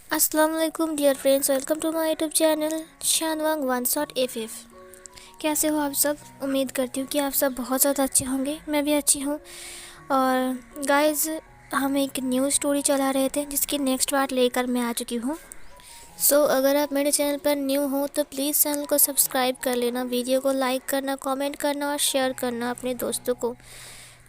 अस्सलाम वालेकुम dear friends, welcome to my YouTube channel शानवांग वन शॉट एफ। कैसे हो आप सब? उम्मीद करती हूँ कि आप सब बहुत ज़्यादा अच्छे होंगे। मैं भी अच्छी हूँ। और गाइस, हम एक न्यू स्टोरी चला रहे थे जिसकी नेक्स्ट पार्ट लेकर मैं आ चुकी हूँ। सो अगर आप मेरे चैनल पर न्यू हो तो प्लीज़ चैनल को सब्सक्राइब कर लेना, वीडियो को लाइक करना, कमेंट करना और शेयर करना अपने दोस्तों को।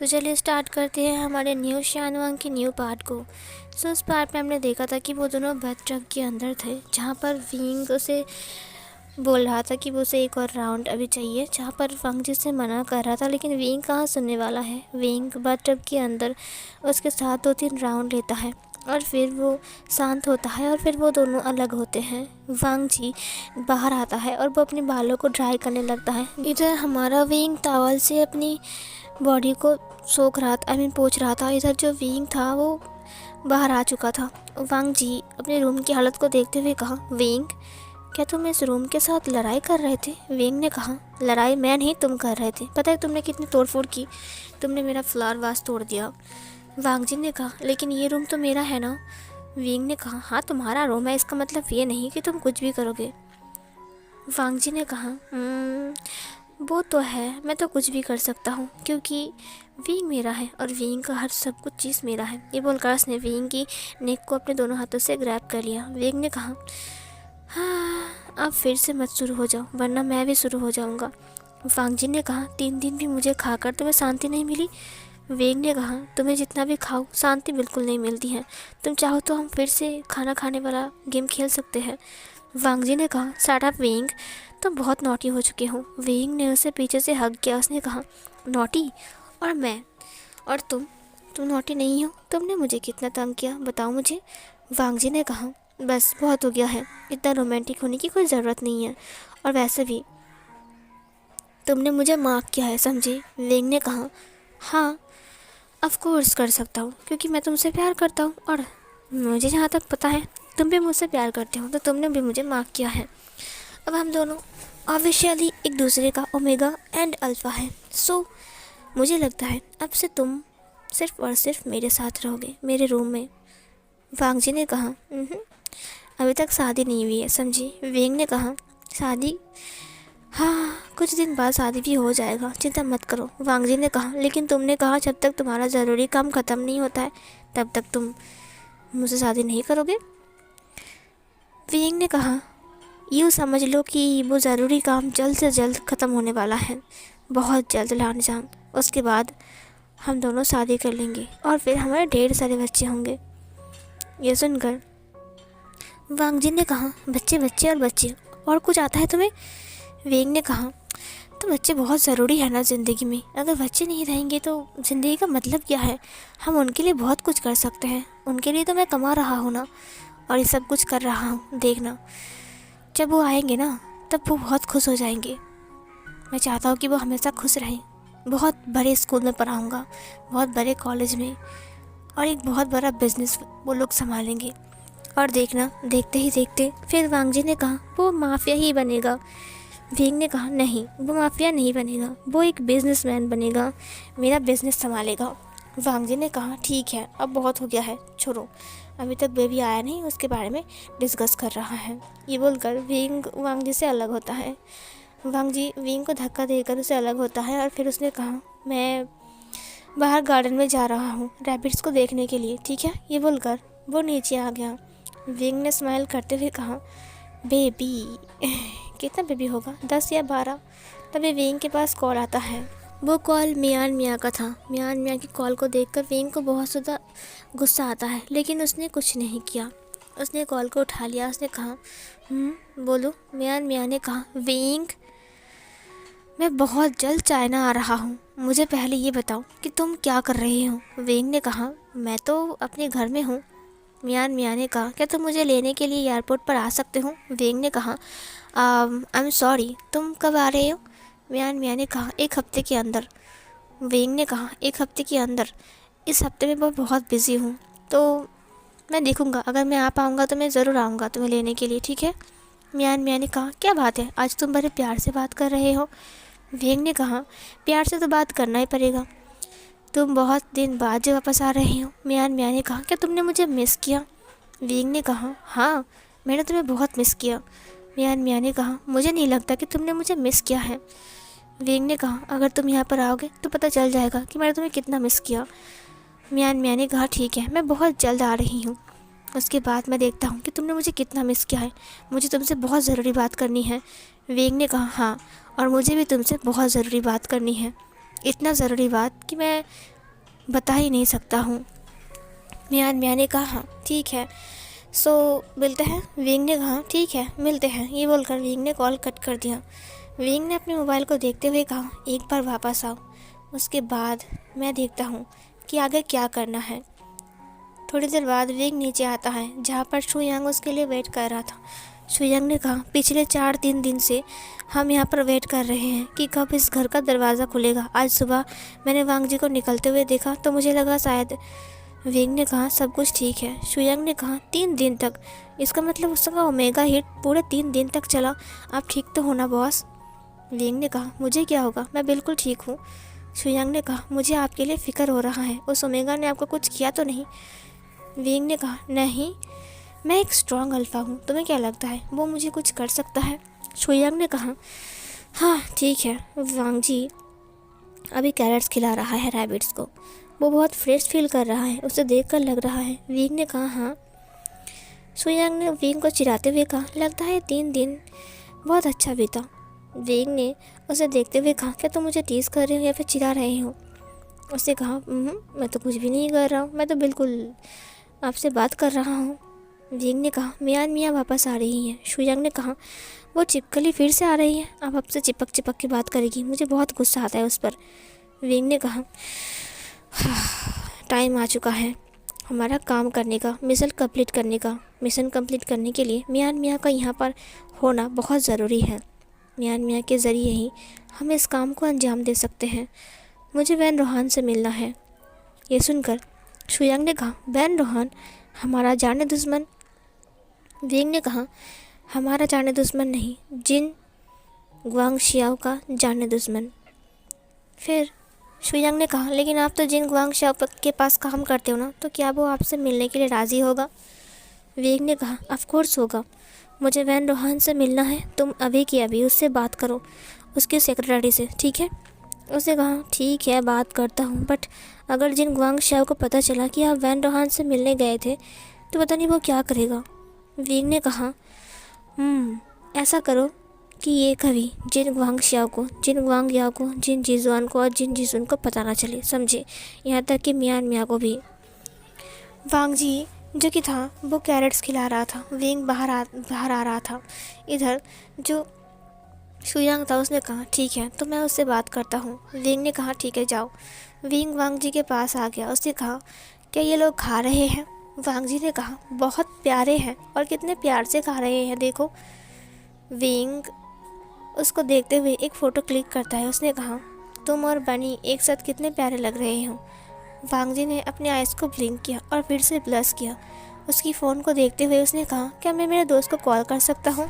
तो चलिए स्टार्ट करते हैं हमारे न्यू शानवांग की न्यू पार्ट को। सो उस पार्ट में हमने देखा था कि वो दोनों बथ ट्रक के अंदर थे, जहाँ पर विंग उसे बोल रहा था कि वो उसे एक और राउंड अभी चाहिए, जहाँ पर वांग जी से मना कर रहा था, लेकिन विंग कहाँ सुनने वाला है। विंग बथ ट्रक के अंदर उसके साथ 2-3 राउंड लेता है और फिर वो शांत होता है और फिर वो दोनों अलग होते हैं। वांग जी बाहर आता है और वो अपने बालों को ड्राई करने लगता है। इधर हमारा विंग टॉवल से अपनी बॉडी को सोख रहा था, पोंछ रहा था। इधर जो विंग था वो बाहर आ चुका था। वांग जी अपने रूम की हालत को देखते हुए कहा, विंग, क्या तुम इस रूम के साथ लड़ाई कर रहे थे? विंग ने कहा, लड़ाई मैं नहीं, तुम कर रहे थे। पता है तुमने कितनी तोड़फोड़ की? तुमने मेरा फ्लावर वास तोड़ दिया। वांग जी ने कहा, लेकिन ये रूम तो मेरा है ना। विंग ने कहा, हाँ तुम्हारा रूम है, इसका मतलब ये नहीं कि तुम कुछ भी करोगे। वांग जी ने कहा, वो तो है, मैं तो कुछ भी कर सकता हूँ क्योंकि विंग मेरा है और विंग का हर सब कुछ चीज़ मेरा है। ये बोलकर उसने विंग की नेक को अपने दोनों हाथों से ग्रैब कर लिया। विंग ने कहा, हाँ अब फिर से मत शुरू हो जाओ वरना मैं भी शुरू हो जाऊँगा। वांग जी ने कहा, 3 दिन भी मुझे खाकर तुम्हें शांति नहीं मिली? विंग ने कहा, तुम्हें जितना भी खाओ शांति बिल्कुल नहीं मिलती है। तुम चाहो तो हम फिर से खाना खाने वाला गेम खेल सकते हैं। वांग जी ने कहा, शट अप विंग, तुम बहुत नॉटी हो चुके हो। विंग ने उसे पीछे से हग किया। उसने कहा, नॉटी? और मैं? और तुम नॉटी नहीं हो। तुमने मुझे कितना तंग किया बताओ मुझे। वांग जी ने कहा, बस बहुत हो गया है, इतना रोमांटिक होने की कोई ज़रूरत नहीं है, और वैसे भी तुमने मुझे माफ़ किया है, समझे? विंग ने कहा, हाँ ऑफ कोर्स कर सकता हूँ क्योंकि मैं तुमसे प्यार करता हूँ और मुझे जहाँ तक पता है तुम भी मुझसे प्यार करते हो, तो तुमने भी मुझे माफ़ किया है। अब हम दोनों ऑफिशियली एक दूसरे का ओमेगा एंड अल्फ़ा है। सो मुझे लगता है अब से तुम सिर्फ और सिर्फ मेरे साथ रहोगे मेरे रूम में। वांग जी ने कहा, अभी तक शादी नहीं हुई है, समझी? विंग ने कहा, शादी? हाँ कुछ दिन बाद शादी भी हो जाएगा, चिंता मत करो। वांग जी ने कहा, लेकिन तुमने कहा जब तक तुम्हारा ज़रूरी काम ख़त्म नहीं होता है तब तक तुम मुझसे शादी नहीं करोगे। विंग ने कहा, यूँ समझ लो कि वो ज़रूरी काम जल्द से जल्द ख़त्म होने वाला है, बहुत जल्द लान जान। उसके बाद हम दोनों शादी कर लेंगे और फिर हमारे ढेर सारे बच्चे होंगे। ये सुनकर वांग जी ने कहा, बच्चे बच्चे और बच्चे, और कुछ आता है तुम्हें? विंग ने कहा, तो बच्चे बहुत ज़रूरी है ना ज़िंदगी में, अगर बच्चे नहीं रहेंगे तो ज़िंदगी का मतलब क्या है? हम उनके लिए बहुत कुछ कर सकते हैं, उनके लिए तो मैं कमा रहा हूँ ना, और ये सब कुछ कर रहा हूँ। देखना जब वो आएंगे ना तब वो बहुत खुश हो जाएंगे। मैं चाहता हूँ कि वो हमेशा खुश रहें। बहुत बड़े स्कूल में पढ़ाऊँगा, बहुत बड़े कॉलेज में, और एक बहुत बड़ा बिजनेस वो लोग संभालेंगे। और देखना देखते ही देखते फिर वांग जी ने कहा, वो माफिया ही बनेगा। विंग ने कहा, नहीं वो माफिया नहीं बनेगा, वो एक बिजनेसमैन बनेगा, मेरा बिजनेस संभालेगा। वांग जी ने कहा, ठीक है अब बहुत हो गया है, छोड़ो, अभी तक बेबी आया नहीं, उसके बारे में डिस्कस कर रहा है। ये बोलकर विंग वांग जी से अलग होता है। वांग जी विंग को धक्का देकर उसे अलग होता है और फिर उसने कहा, मैं बाहर गार्डन में जा रहा हूँ रैबिट्स को देखने के लिए, ठीक है? ये बोलकर वो नीचे आ गया। विंग ने स्माइल करते हुए कहा, बेबी? कितना बेबी होगा, 10 या 12? तभी विंग के पास कॉल आता है। वो कॉल मियान मियाँ का था। मियान मियाँ की कॉल को देखकर विंग को बहुत ज़्यादा गुस्सा आता है, लेकिन उसने कुछ नहीं किया। उसने कॉल को उठा लिया। उसने कहा, बोलो। मियान मियाँ ने कहा, विंग, मैं बहुत जल्द चाइना आ रहा हूँ, मुझे पहले ये बताओ कि तुम क्या कर रही हो? विंग ने कहा, मैं तो अपने घर में हूँ। मियान मियाँ ने कहा, क्या तुम मुझे लेने के लिए एयरपोर्ट पर आ सकते हो? विंग ने कहा, आई एम सॉरी, तुम कब आ रहे हो? मियान मियाँ ने कहा, 1 हफ्ते के अंदर। विंग ने कहा, 1 हफ्ते के अंदर? इस हफ्ते में मैं बहुत बिज़ी हूँ, तो मैं देखूँगा, अगर मैं आ पाऊँगा तो मैं ज़रूर आऊँगा तुम्हें लेने के लिए, ठीक है? मियान मियाँ ने कहा, क्या बात है, आज तुम बड़े प्यार से बात कर रहे हो। विंग ने कहा, प्यार से तो बात करना ही पड़ेगा, तुम बहुत दिन बाद जो वापस आ रहे हो। मियान मियाँ ने कहा, क्या तुमने मुझे मिस किया? विंग ने कहा, हाँ मैंने तुम्हें बहुत मिस किया। मियान मियाँ ने कहा, मुझे नहीं लगता कि तुमने मुझे मिस किया है। विंग ने कहा, अगर तुम यहाँ पर आओगे तो पता चल जाएगा कि मैंने तुम्हें कितना मिस किया। मियान मियाँ ने कहा, ठीक है, मैं बहुत जल्द आ रही हूँ। उसके बाद मैं देखता हूँ कि तुमने मुझे कितना मिस किया है। मुझे तुमसे बहुत ज़रूरी बात करनी है। विंग ने कहा, हाँ और मुझे भी तुमसे बहुत ज़रूरी बात करनी है, इतना ज़रूरी बात कि मैं बता ही नहीं सकता हूँ। मियान मियाँ ने कहा, हाँ ठीक है, सो मिलते हैं। विंग ने कहा, ठीक है मिलते हैं। ये बोलकर विंग ने कॉल कट कर दिया। विंग ने अपने मोबाइल को देखते हुए कहा, एक बार वापस आओ, उसके बाद मैं देखता हूँ कि आगे क्या करना है। थोड़ी देर बाद विंग नीचे आता है जहाँ पर शुयांग उसके लिए वेट कर रहा था। शुयांग ने कहा, पिछले 4-3 दिन से हम यहाँ पर वेट कर रहे हैं कि कब इस घर का दरवाज़ा खुलेगा। आज सुबह मैंने वांग जी को निकलते हुए देखा तो मुझे लगा शायद। विंग ने कहा, सब कुछ ठीक है। शुयांग ने कहा, 3 दिन तक? इसका मतलब उसका ओमेगा हिट पूरे 3 दिन तक चला। आप ठीक तो हो ना बॉस? विंग ने कहा, मुझे क्या होगा, मैं बिल्कुल ठीक हूँ। शुयांग ने कहा, मुझे आपके लिए फ़िक्र हो रहा है, उस ओमेगा ने आपको कुछ किया तो नहीं? विंग ने कहा, नहीं, मैं एक स्ट्रॉन्ग अल्फ़ा हूँ, तुम्हें क्या लगता है वो मुझे कुछ कर सकता है? शुयांग ने कहा, हाँ ठीक है। वांग जी अभी कैरेट्स खिला रहा है रैबिट्स को, वो बहुत फ्रेश फील कर रहा है, उसे देखकर लग रहा है। विंग ने कहा, हाँ। शुयांग ने विंग को चिढ़ाते हुए कहा, लगता है 3 दिन बहुत अच्छा बीता। विंग ने उसे देखते हुए कहा, क्या तुम मुझे टीज़ कर रहे हो या फिर चिढ़ा रहे हो? उसने कहा, मैं तो कुछ भी नहीं कर रहा हूँ, मैं तो बिल्कुल आपसे बात कर रहा हूँ। विंग ने कहा, मियान मियाँ वापस आ रही हैं। शुयांग ने कहा, वो चिपकली फिर से आ रही है, अब आपसे चिपक चिपक के बात करेगी, मुझे बहुत गुस्सा आता है उस पर। विंग ने कहा, टाइम आ चुका है हमारा काम करने का, मिशन कंप्लीट करने के लिए मियान मियाँ का यहाँ पर होना बहुत ज़रूरी है। मियान मियाँ के ज़रिए ही हम इस काम को अंजाम दे सकते हैं। मुझे वैन रोहान से मिलना है। ये सुनकर शुयांग ने कहा, वैन रोहान हमारा जाने दुश्मन? विंग ने कहा, हमारा जाने दुश्मन नहीं, जिन गुआंगशियाओ का जाने दुश्मन। फिर शुयांग ने कहा, लेकिन आप तो जिन गुआंगशियाओ के पास काम करते हो ना, तो क्या वो आपसे मिलने के लिए राज़ी होगा? विंग ने कहा, ऑफ कोर्स होगा, मुझे वैन रोहान से मिलना है, तुम अभी की अभी उससे बात करो, उसके सेक्रेटरी से, ठीक है? उसने कहा, ठीक है बात करता हूँ, बट अगर जिन गुआंगशियाओ को पता चला कि आप वैन रोहान से मिलने गए थे तो पता नहीं वो क्या करेगा। विंग ने कहा, ऐसा करो कि ये कभी जिन गुआंगशियाओ को, जिन गुआंगयाओ को, जिन जिजुआन को और जिन जिजुन को पता ना चले, समझे? यहाँ तक कि मियान मियाँ को भी। वांग जी जो कि था वो कैरेट्स खिला रहा था। विंग बाहर आ रहा था। इधर जो शुयांग था उसने कहा, ठीक है तो मैं उससे बात करता हूँ। विंग ने कहा, ठीक है जाओ। विंग वांग जी के पास आ गया। उसने कहा, क्या ये लोग खा रहे हैं? वांग जी ने कहा, बहुत प्यारे हैं और कितने प्यार से खा रहे हैं, देखो। विंग उसको देखते हुए एक फ़ोटो क्लिक करता है। उसने कहा, तुम और बनी एक साथ कितने प्यारे लग रहे हो। वांग जी ने अपने आइज़ को ब्लिंक किया और फिर से ब्लश किया। उसकी फ़ोन को देखते हुए उसने कहा, क्या मैं मेरे दोस्त को कॉल कर सकता हूँ?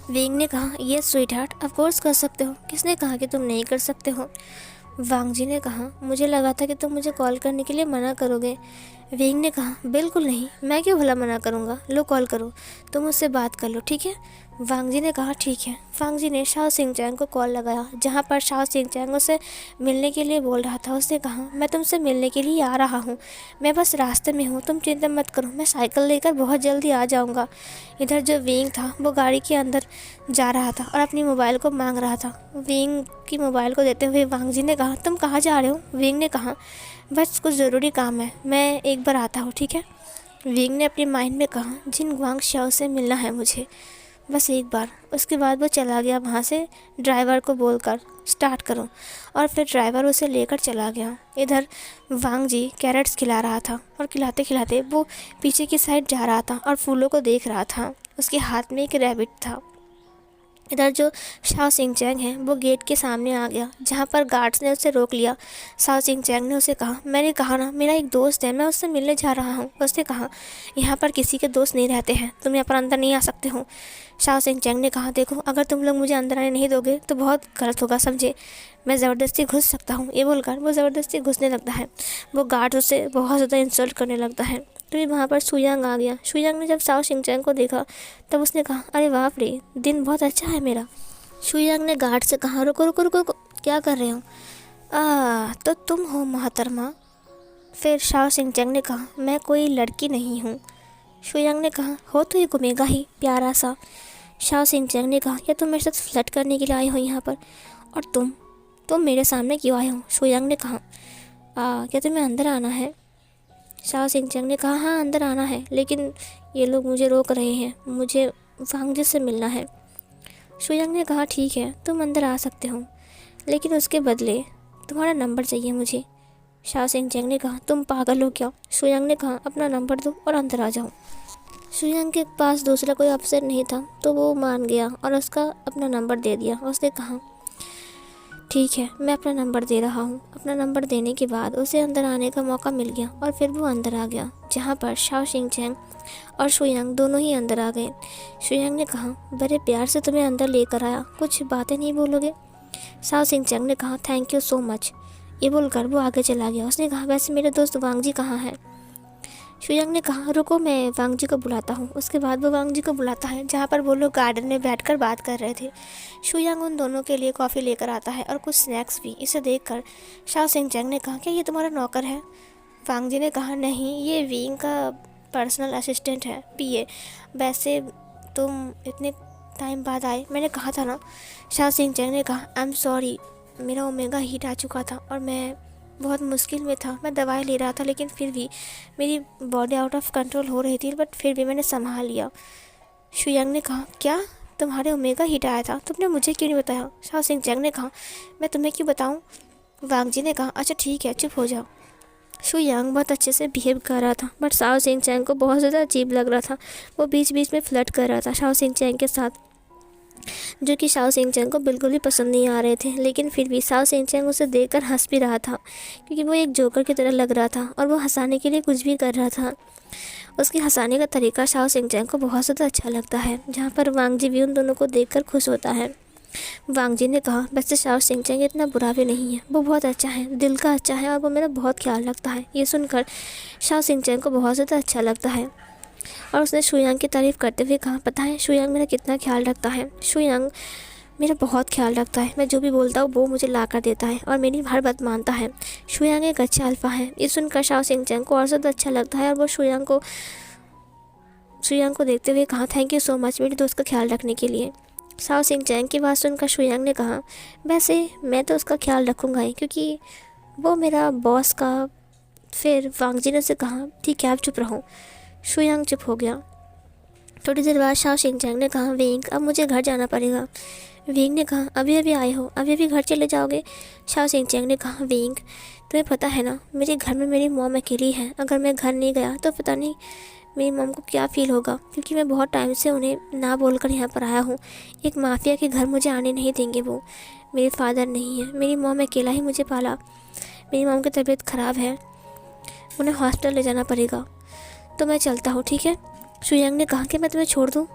विंग ने कहा, ये स्वीट हार्ट ऑफ कोर्स कर सकते हो, किसने कहा कि तुम नहीं कर सकते हो? वांग जी ने कहा, मुझे लगा था कि तुम मुझे कॉल करने के लिए मना करोगे। विंग ने कहा, बिल्कुल नहीं, मैं क्यों भला मना करूँगा, लो कॉल करो, तुम मुझसे बात कर लो, ठीक है? वांग जी ने कहा, ठीक है। वांग जी ने शाओ सिंह-चैंग को कॉल लगाया जहाँ पर शाओ सिंह-चैंग उसे मिलने के लिए बोल रहा था। उसने कहा, मैं तुमसे मिलने के लिए आ रहा हूँ, मैं बस रास्ते में हूँ, तुम चिंता मत करो, मैं साइकिल लेकर बहुत जल्दी आ जाऊँगा। इधर जो विंग था वो गाड़ी के अंदर जा रहा था और अपनी मोबाइल को मांग रहा था। विंग की मोबाइल को देते हुए वांग जी ने कहा, तुम कहाँ जा रहे हो? विंग ने कहा, बस कुछ ज़रूरी काम है, मैं एक बार आता हूँ, ठीक है? विंग ने अपने माइंड में कहा, जिन गुआंगशियाओ से मिलना है मुझे, बस एक बार। उसके बाद वो चला गया वहाँ से ड्राइवर को बोलकर स्टार्ट करो, और फिर ड्राइवर उसे लेकर चला गया। इधर वांग जी कैरेट्स खिला रहा था और खिलाते खिलाते वो पीछे की साइड जा रहा था और फूलों को देख रहा था। उसके हाथ में एक रैबिट था। इधर जो शाओ सिंह-चैंग है वो गेट के सामने आ गया जहाँ पर गार्ड्स ने उसे रोक लिया। शाओ सिंह-चैंग ने उसे कहा, मैंने कहा ना मेरा एक दोस्त है, मैं उससे मिलने जा रहा हूँ। उसने कहा, यहाँ पर किसी के दोस्त नहीं रहते हैं, तुम यहाँ पर अंदर नहीं आ सकते हो। शाओ सिंह-चैंग ने कहा, देखो अगर तुम लोग मुझे अंदर आने नहीं दोगे तो बहुत गलत होगा, समझे? मैं ज़बरदस्ती घुस सकता हूँ। ये बोलकर वो ज़बरदस्ती घुसने लगता है। वो गार्ड उसे बहुत ज़्यादा इंसल्ट करने लगता है। तभी वहाँ पर शुयांग आ गया। शुयांग ने जब शाओ शिंगचैंग को देखा तब उसने कहा, अरे बाप रे, दिन बहुत अच्छा है मेरा। शुयांग ने गार्ड से कहा, रुको रुको रुको रुको, क्या कर रहे हो? तो तुम हो मोहतरमा। फिर शाओ शिंगचैंग ने कहा, मैं कोई लड़की नहीं हूँ। शुयांग ने कहा, हो तो ये गुमेगा ही प्यारा सा। शाओ शिंगचैंग ने कहा, क्या तुम मेरे साथ फ्लर्ट करने के लिए आए हो यहाँ पर? और तुम मेरे सामने क्यों आए हो? शुयांग ने कहा, क्या तुम्हें अंदर आना है? शाओ शिंगचैंग ने कहा, हाँ अंदर आना है, लेकिन ये लोग मुझे रोक रहे हैं, मुझे वांग जी से मिलना है। शुयांग ने कहा, ठीक है तुम अंदर आ सकते हो, लेकिन उसके बदले तुम्हारा नंबर चाहिए मुझे। शाओ शिंगचैंग ने कहा, तुम पागल हो क्या? शुयांग ने कहा, अपना नंबर दो और अंदर आ जाओ। शुयांग के पास दूसरा कोई ऑप्शन नहीं था, तो वो मान गया और उसका अपना नंबर दे दिया। उसने कहा, ठीक है मैं अपना नंबर दे रहा हूँ। अपना नंबर देने के बाद उसे अंदर आने का मौका मिल गया और फिर वो अंदर आ गया, जहाँ पर शाओ शिंगचैंग और शुयांग दोनों ही अंदर आ गए। शुयांग ने कहा, बड़े प्यार से तुम्हें अंदर लेकर आया, कुछ बातें नहीं बोलोगे? शाओ शिंगचैंग ने कहा, थैंक यू सो मच। ये बोलकर वो आगे चला गया। उसने कहा, वैसे मेरे दोस्त वांग जी कहाँ हैं? शुयांग ने कहा, रुको मैं वांग जी को बुलाता हूँ। उसके बाद वो वांग जी को बुलाता है, जहाँ पर वो लोग गार्डन में बैठकर बात कर रहे थे। शुयांग उन दोनों के लिए कॉफ़ी लेकर आता है और कुछ स्नैक्स भी। इसे देखकर शाओ शिंगचैंग ने कहा, क्या ये तुम्हारा नौकर है? वांग जी ने कहा, नहीं ये विंग का पर्सनल असिस्टेंट है, पीए। वैसे तुम इतने टाइम बाद आए, मैंने कहा था ना। शाओ शिंगचैंग ने कहा, आई एम सॉरी, मेरा ओमेगा हीट आ चुका था और मैं बहुत मुश्किल में था। मैं दवाई ले रहा था, लेकिन फिर भी मेरी बॉडी आउट ऑफ कंट्रोल हो रही थी, बट फिर भी मैंने संभाल लिया। शुयांग ने कहा, क्या तुम्हारे ओमेगा हीट आया था? तुमने मुझे क्यों नहीं बताया? शाओ शिंगचैंग ने कहा, मैं तुम्हें क्यों बताऊं? वांग जी ने कहा, अच्छा ठीक है चुप हो जाओ। शुयांग बहुत अच्छे से बिहेव कर रहा था, बट शाओ शिंगचैंग को बहुत ज़्यादा अजीब लग रहा था। वो बीच बीच में फ्लर्ट कर रहा था शाओ शिंगचैंग के साथ, जो कि शाओ शिंगचैंग को बिल्कुल भी पसंद नहीं आ रहे थे। लेकिन फिर भी शाओ शिंगचैंग उसे देखकर हंस भी रहा था, क्योंकि वो एक जोकर की तरह लग रहा था और वो हंसाने के लिए कुछ भी कर रहा था। उसके हंसाने का तरीका शाओ शिंगचैंग को बहुत ज़्यादा अच्छा लगता है, जहाँ पर वांग जी भी उन दोनों को देखकर खुश होता है। वांग जी ने कहा, वैसे शाओ शिंगचैंग इतना बुरा भी नहीं है, वो बहुत अच्छा है, दिल का अच्छा है और वो मेरा बहुत ख्याल रखता है। ये सुनकर शाओ शिंगचैंग को बहुत ज़्यादा अच्छा लगता है और उसने शुयांग की तारीफ़ करते हुए कहा, पता है शुयांग मेरा कितना ख्याल रखता है? शुयांग मेरा बहुत ख्याल रखता है, मैं जो भी बोलता हूँ वो मुझे ला कर देता है और मेरी हर बात मानता है। शुयांग एक अच्छा अल्फ़ा है। ये सुनकर शाओ शिंगचैंग को और ज़्यादा अच्छा लगता है और वो शुयांग को देखते हुए कहा, थैंक यू सो मच मेरे दोस्त का ख्याल रखने के लिए। शाओ शिंगचैंग की बात सुनकर शुयांग ने कहा, वैसे मैं तो उसका ख्याल रखूँगा ही, क्योंकि वो मेरा बॉस का। फिर वांग जी ने उसे कहा, ठीक है आप चुप रहो। शुयांग चुप हो गया। थोड़ी देर बाद शाओ शिंगचैंग ने कहा, विंग अब मुझे घर जाना पड़ेगा। विंग ने कहा, अभी अभी आए हो, अभी अभी घर चले जाओगे? शाओ शिंगचैंग ने कहा, विंग तुम्हें पता है ना मेरे घर में मेरी मॉम अकेली है, अगर मैं घर नहीं गया तो पता नहीं मेरी मॉम को क्या फ़ील होगा, क्योंकि मैं बहुत टाइम से उन्हें ना बोलकर यहाँ पर आया हूँ। एक माफिया के घर मुझे आने नहीं देंगे वो। मेरे फादर नहीं है, मेरी मॉम अकेला ही मुझे पाला। मेरी मॉम की तबीयत ख़राब है, उन्हें हॉस्पिटल ले जाना पड़ेगा, तो मैं चलता हूँ ठीक है। शुयांग ने कहा कि मैं तुम्हें छोड़ दूँ?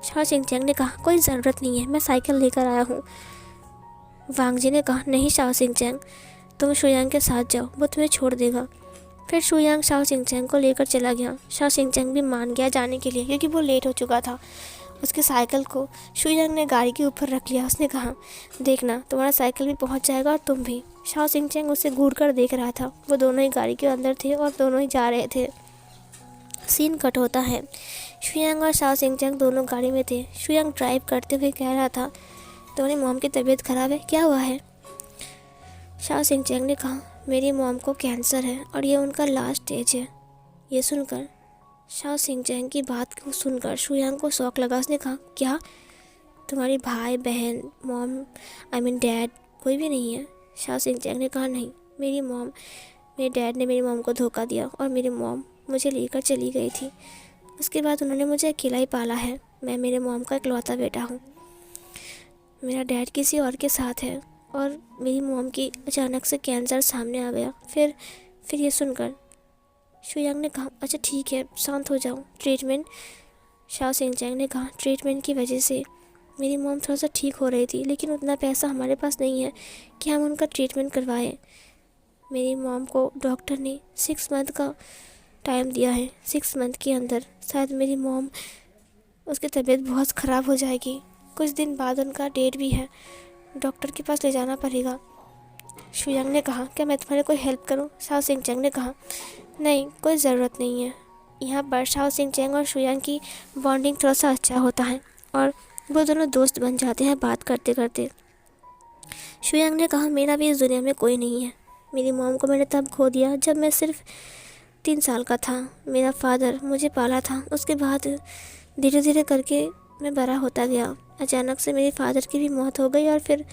शाओ शिंगचैंग ने कहा, कोई ज़रूरत नहीं है, मैं साइकिल लेकर आया हूँ। वांग जी ने कहा, नहीं शाओ शिंगचैंग तुम शुयांग के साथ जाओ, वो तुम्हें छोड़ देगा। फिर शुयांग शाओ शिंगचैंग को लेकर चला गया। शाओ शिंगचैंग भी मान गया जाने के लिए, क्योंकि वो लेट हो चुका था। उसके साइकिल को शुयांग ने गाड़ी के ऊपर रख लिया। उसने कहा, देखना तुम्हारा साइकिल भी पहुंच जाएगा और तुम भी। शाओ शिंगचैंग उसे घूर कर देख रहा था। वो दोनों ही गाड़ी के अंदर थे और दोनों ही जा रहे थे। सीन कट होता है। शुयांग और शाओ शिंगचैंग दोनों गाड़ी में थे। शुयांग ड्राइव करते हुए कह रहा था, तुम्हारी मॉम की तबीयत ख़राब है, क्या हुआ है? शाओ शिंगचैंग ने कहा, मेरी मॉम को कैंसर है और ये उनका लास्ट स्टेज है। ये सुनकर शाओ शिंगचैंग की बात को सुनकर शुयांग को शौक लगा। उसने कहा, क्या तुम्हारी भाई बहन मॉम आई मीन डैड कोई भी नहीं है? शाओ शिंगचैंग ने कहा, नहीं मेरे डैड ने मेरी मॉम को धोखा दिया और मेरी मॉम मुझे लेकर चली गई थी। उसके बाद उन्होंने मुझे अकेला ही पाला है। मैं मेरे मॉम का इकलौता बेटा हूँ। मेरा डैड किसी और के साथ है और मेरी मॉम की अचानक से कैंसर सामने आ गया। फिर ये सुनकर शुयांग ने कहा, अच्छा ठीक है शांत हो जाओ, ट्रीटमेंट। शाओ शिंगचैंग ने कहा, ट्रीटमेंट की वजह से मेरी मॉम थोड़ा सा ठीक हो रही थी, लेकिन उतना पैसा हमारे पास नहीं है कि हम उनका ट्रीटमेंट करवाएं। मेरी मॉम को डॉक्टर ने 6 मंथ का टाइम दिया है 6 मंथ के अंदर शायद मेरी मॉम उसकी तबीयत बहुत ख़राब हो जाएगी। कुछ दिन बाद उनका डेट भी है, डॉक्टर के पास ले जाना पड़ेगा। शुयांग ने कहा, क्या मैं तुम्हारी कोई हेल्प करूं? शाओ सिंह चैंग ने कहा, नहीं, कोई ज़रूरत नहीं है। यहाँ पर शाओ सिंह चैंग और शुयांग की बॉन्डिंग थोड़ा सा अच्छा होता है और वो दोनों दोस्त बन जाते हैं बात करते करते। शुयांग ने कहा, मेरा भी इस दुनिया में कोई नहीं है। मेरी मॉम को मैंने तब खो दिया जब मैं सिर्फ 3 साल का था। मेरा फादर मुझे पाला था। उसके बाद धीरे धीरे करके मैं बड़ा होता गया। अचानक से मेरे फादर की भी मौत हो गई और फिर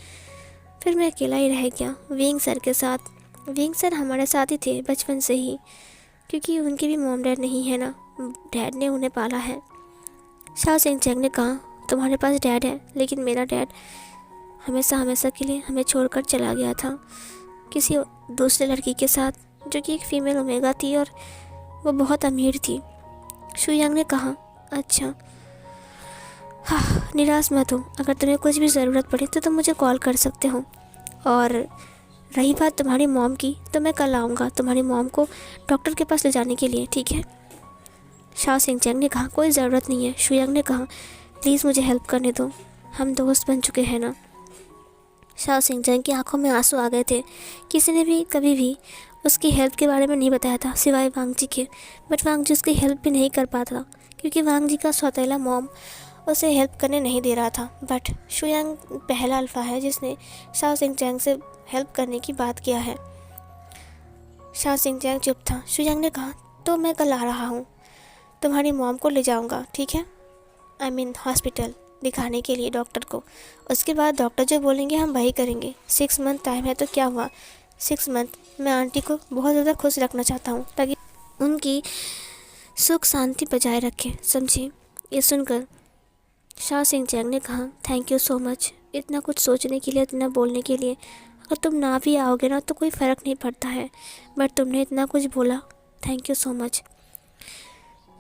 मैं अकेला ही रह गया विंग सर के साथ। विंग सर हमारे साथ ही थे बचपन से ही, क्योंकि उनकी भी मॉम डैड नहीं है ना, डैड ने उन्हें पाला है। शाओ सिंह चैंग ने कहा, तुम्हारे पास डैड है, लेकिन मेरा डैड हमेशा के लिए हमें छोड़कर चला गया था किसी दूसरे लड़की के साथ, जो कि एक फ़ीमेल ओमेगा थी और वो बहुत अमीर थी। शुयांग ने कहा, अच्छा, हाँ, निराश मत हो। अगर तुम्हें कुछ भी ज़रूरत पड़े तो तुम मुझे कॉल कर सकते हो। और रही बात तुम्हारी मॉम की, तो मैं कल आऊँगा तुम्हारी मॉम को डॉक्टर के पास ले जाने के लिए, ठीक है? शाओ सिंह चैंग ने कहा, कोई ज़रूरत नहीं है। शुयांग ने कहा, प्लीज़ मुझे हेल्प करने दो, हम दोस्त बन चुके हैं ना। शाओ सिंह चैंग की आंखों में आंसू आ गए थे। किसी ने भी कभी भी उसकी हेल्प के बारे में नहीं बताया था सिवाय वांग जी के, बट वांग जी उसकी हेल्प भी नहीं कर पाता क्योंकि वांग जी का सौतेला मॉम उसे हेल्प करने नहीं दे रहा था। बट शुयांग पहला अल्फ़ा है जिसने शाओ सिंह चैंग से हेल्प करने की बात किया है। शाओ सिंह चैंग चुप था। शुयांग ने कहा, तो मैं कल आ रहा हूँ, तुम्हारी मॉम को ले जाऊँगा, ठीक है? आई मीन हॉस्पिटल दिखाने के लिए डॉक्टर को। उसके बाद डॉक्टर जो बोलेंगे हम वही करेंगे। 6 मंथ टाइम है तो क्या हुआ, 6 मंथ मैं आंटी को बहुत ज़्यादा खुश रखना चाहता हूँ ताकि उनकी सुख शांति बजाय रखें, समझे? ये सुनकर शाओ सिंह चैंग ने कहा, थैंक यू सो मच, इतना कुछ सोचने के लिए, इतना बोलने के लिए। अगर तुम ना भी आओगे ना तो कोई फ़र्क नहीं पड़ता है, बट तुमने इतना कुछ बोला, थैंक यू सो मच।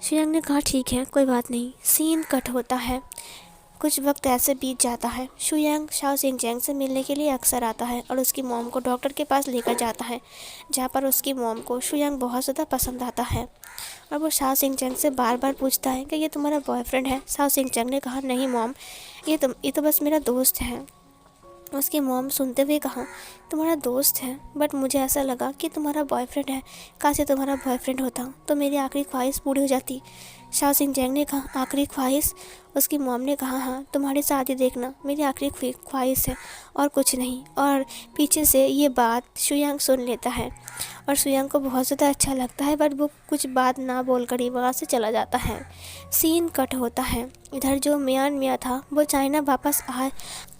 शुयांग ने कहा, ठीक है, कोई बात नहीं। सीन कट होता है। कुछ वक्त ऐसे बीत जाता है। शुयांग शाओ सिंह चैंग से मिलने के लिए अक्सर आता है और उसकी मॉम को डॉक्टर के पास लेकर जाता है, जहाँ पर उसकी मॉम को शुयांग बहुत ज़्यादा पसंद आता है और वो शाओ सिंह चैंग से बार बार पूछता है कि ये तुम्हारा बॉयफ्रेंड है। शाओ सिंह चैंग ने कहा, नहीं मॉम, ये तो बस मेरा दोस्त है। उसकी मॉम सुनते हुए कहा, तुम्हारा दोस्त है, बट मुझे ऐसा लगा कि तुम्हारा बॉयफ्रेंड है। काश ये तुम्हारा बॉयफ्रेंड होता तो मेरी आखिरी ख्वाहिश पूरी हो जाती। शाओ सिंह चैंग ने कहा, आखिरी ख्वाहिश? उसकी मॉम ने कहा, हाँ, तुम्हारी शादी देखना मेरी आखिरी ख्वाहिश है और कुछ नहीं। और पीछे से ये बात शुयांग सुन लेता है और शुयांग को बहुत ज़्यादा अच्छा लगता है, बट वो कुछ बात ना बोलकर ही वहाँ से चला जाता है। सीन कट होता है। इधर जो मियाँ था वो चाइना वापस आए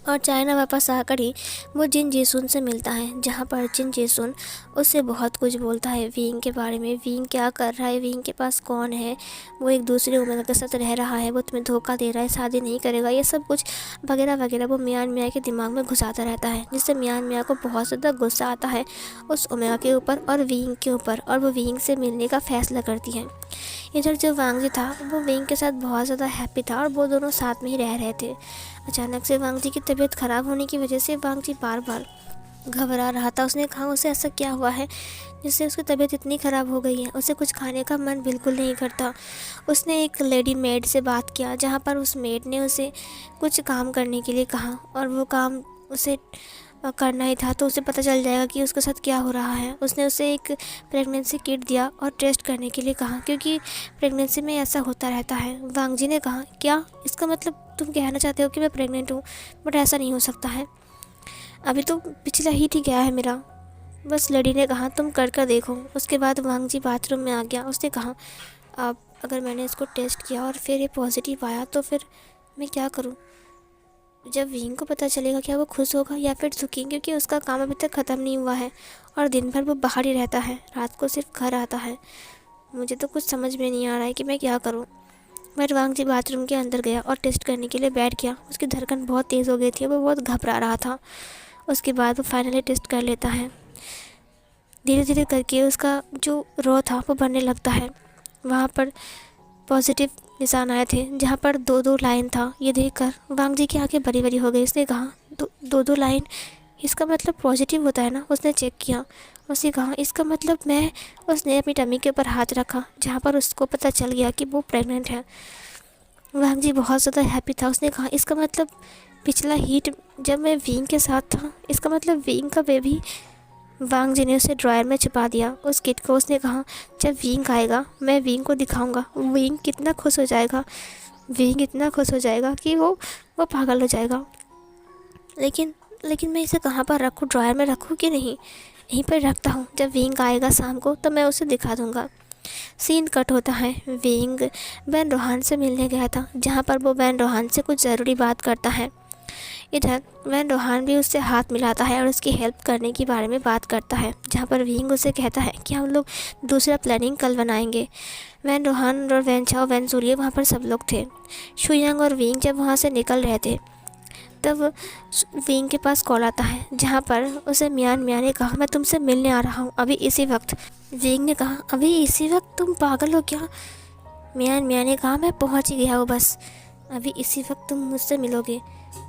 और चाइना वापस आकर ही वो जिन जेसुन से मिलता है, जहाँ पर जिन जेसुन उससे बहुत कुछ बोलता है विंग के बारे में। विंग क्या कर रहा है, विंग के पास कौन है, वो एक दूसरे ओमेगा के साथ रह रहा है, वो तुम्हें धोखा दे रहा है, शादी नहीं करेगा, ये सब कुछ वगैरह वगैरह वो मियाँ के दिमाग में घुसाता रहता है, जिससे मियाँ को बहुत ज़्यादा गुस्सा आता है उस ओमेगा के ऊपर और विंग के ऊपर, और वो विंग से मिलने का फ़ैसला करती है। इधर जो वांग जी था वो विंग के साथ बहुत ज़्यादा हैप्पी था और वो दोनों साथ में ही रह रहे थे। अचानक से वांग जी की तबीयत ख़राब होने की वजह से वांग जी बार बार घबरा रहा था। उसने कहा, उसे ऐसा क्या हुआ है जिससे उसकी तबीयत इतनी ख़राब हो गई है? उसे कुछ खाने का मन बिल्कुल नहीं करता। उसने एक लेडी मेड से बात किया, जहाँ पर उस मेड ने उसे कुछ काम करने के लिए कहा और वो काम उसे करना ही था, तो उसे पता चल जाएगा कि उसके साथ क्या हो रहा है। उसने उसे एक प्रेगनेंसी किट दिया और टेस्ट करने के लिए कहा, क्योंकि प्रेगनेंसी में ऐसा होता रहता है। वांग जी ने कहा, क्या इसका मतलब तुम कहना चाहते हो कि मैं प्रेग्नेंट हूँ? बट ऐसा नहीं हो सकता है, अभी तो पिछला हीट ही गया है मेरा। बस लेडी ने कहा, तुम कर देखो। उसके बाद वांग जी बाथरूम में आ गया। उसने कहा, अब अगर मैंने इसको टेस्ट किया और फिर ये पॉजिटिव आया तो फिर मैं क्या करूँ? जब विंग को पता चलेगा, क्या वो खुश होगा या फिर दुखी? क्योंकि उसका काम अभी तक ख़त्म नहीं हुआ है और दिन भर वो बाहर ही रहता है, रात को सिर्फ घर आता है। मुझे तो कुछ समझ में नहीं आ रहा है कि मैं क्या करूं। बट वांग जी बाथरूम के अंदर गया और टेस्ट करने के लिए बैठ गया। उसकी धड़कन बहुत तेज़ हो गई थी, वो बहुत घबरा रहा था। उसके बाद वो फाइनली टेस्ट कर लेता है। धीरे धीरे करके उसका जो रो था वो बढ़ने लगता है। वहाँ पर पॉजिटिव निशान आए थे, जहाँ पर 2-2 लाइन था। ये देखकर वांग जी की आंखें बड़ी बड़ी हो गई। उसने कहा, दो लाइन, इसका मतलब पॉजिटिव होता है ना। उसने चेक किया, उसने कहा इसका मतलब मैं, उसने अपनी टमी के ऊपर हाथ रखा जहाँ पर उसको पता चल गया कि वो प्रेग्नेंट है। वांग जी बहुत ज़्यादा हैप्पी था। उसने कहा इसका मतलब पिछला हीट जब मैं विंग के साथ था, इसका मतलब विंग का बेबी। वांग जी ने उसे ड्रायर में छुपा दिया उस किट को। उसने कहा जब विंग आएगा मैं विंग को दिखाऊंगा, विंग कितना खुश हो जाएगा, विंग इतना खुश हो जाएगा कि वो पागल हो जाएगा। लेकिन लेकिन मैं इसे कहाँ पर रखूँ, ड्रायर में रखूँ कि नहीं? यहीं पर रखता हूँ, जब विंग आएगा शाम को तो मैं उसे दिखा दूँगा। सीन कट होता है। विंग बैन रोहान से मिलने गया था, जहाँ पर वो बैन रोहान से कुछ ज़रूरी बात करता है। इधर वैन रोहान भी उससे हाथ मिलाता है और उसकी हेल्प करने के बारे में बात करता है, जहाँ पर विंग उसे कहता है कि हम लोग दूसरा प्लानिंग कल बनाएंगे। वैन रोहान और वैन चाओ, वैन सूर्य वहाँ पर सब लोग थे। शुयांग और विंग जब वहाँ से निकल रहे थे तब विंग के पास कॉल आता है, जहाँ पर उसे मियान ने कहा मैं तुमसे मिलने आ रहा हूँ अभी इसी वक्त। विंग ने कहा अभी इसी वक्त? तुम पागल हो क्या? मियान ने कहा मैं पहुँच ही गया हूँ, बस अभी इसी वक्त तुम मुझसे मिलोगे।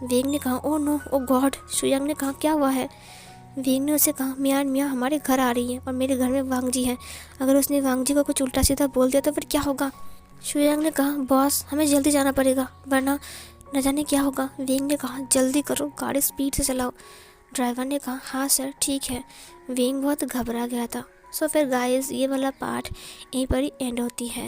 विंग ने कहा ओ नो, ओ गॉड। शुयांग ने कहा क्या हुआ है? विंग ने उसे कहा मियान हमारे घर आ रही है और मेरे घर में वांग जी है, अगर उसने वांग जी को कुछ उल्टा सीधा बोल दिया तो फिर क्या होगा? शुयांग ने कहा बॉस हमें जल्दी जाना पड़ेगा वरना न जाने क्या होगा। विंग ने कहा जल्दी करो, गाड़ी स्पीड से चलाओ। ड्राइवर ने कहा हाँ सर ठीक है। विंग बहुत घबरा गया था। सो फिर गाइस ये वाला पार्ट यहीं पर ही एंड होती है।